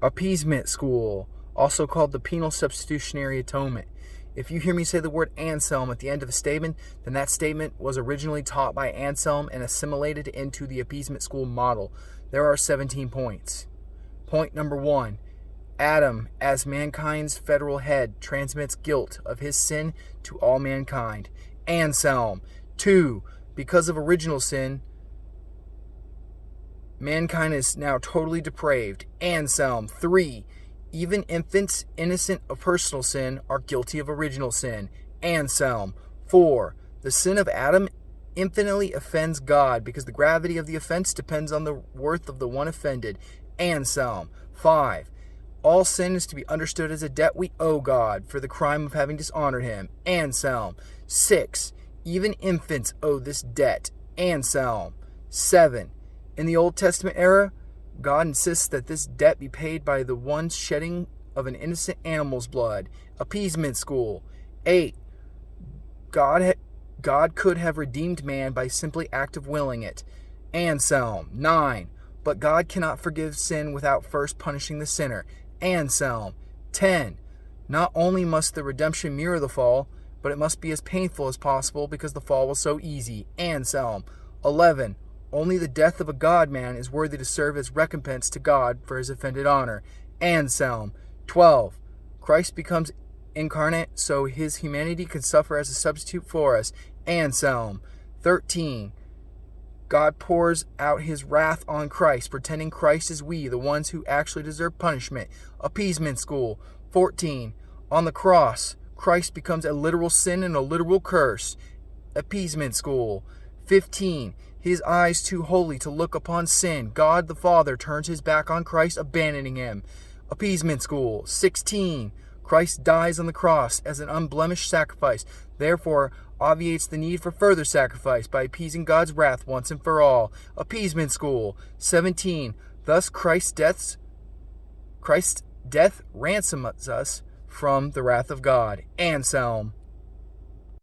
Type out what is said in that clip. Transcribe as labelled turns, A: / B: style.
A: Appeasement School, also called the Penal Substitutionary Atonement. If you hear me say the word Anselm at the end of a statement, then that statement was originally taught by Anselm and assimilated into the Appeasement School model. There are 17 points. Point number 1. Adam, as mankind's federal head, transmits guilt of his sin to all mankind. Anselm. 2. Because of original sin, mankind is now totally depraved. Anselm. 3. Even infants innocent of personal sin are guilty of original sin. Anselm. 4. The sin of Adam infinitely offends God because the gravity of the offense depends on the worth of the one offended. Anselm. 5. All sin is to be understood as a debt we owe God for the crime of having dishonored him. Anselm. 6. Even infants owe this debt. Anselm. 7. In the Old Testament era, God insists that this debt be paid by the one shedding of an innocent animal's blood. Appeasement School. 8. God could have redeemed man by simply act of willing it. Anselm. 9. But God cannot forgive sin without first punishing the sinner. Anselm. 10. Not only must the redemption mirror the fall, but it must be as painful as possible because the fall was so easy. Anselm. 11. Only the death of a God-man is worthy to serve as recompense to God for his offended honor. Anselm. 12. Christ becomes incarnate so his humanity can suffer as a substitute for us. Anselm. 13. God pours out his wrath on Christ, pretending Christ is we, the ones who actually deserve punishment. Appeasement School. 14. On the cross, Christ becomes a literal sin and a literal curse. Appeasement School. 15. His eyes too holy to look upon sin, God the Father turns his back on Christ, abandoning him. Appeasement School. 16. Christ dies on the cross as an unblemished sacrifice, therefore obviates the need for further sacrifice by appeasing God's wrath once and for all. Appeasement School. 17. Thus Christ's death ransoms us from the wrath of God. Anselm.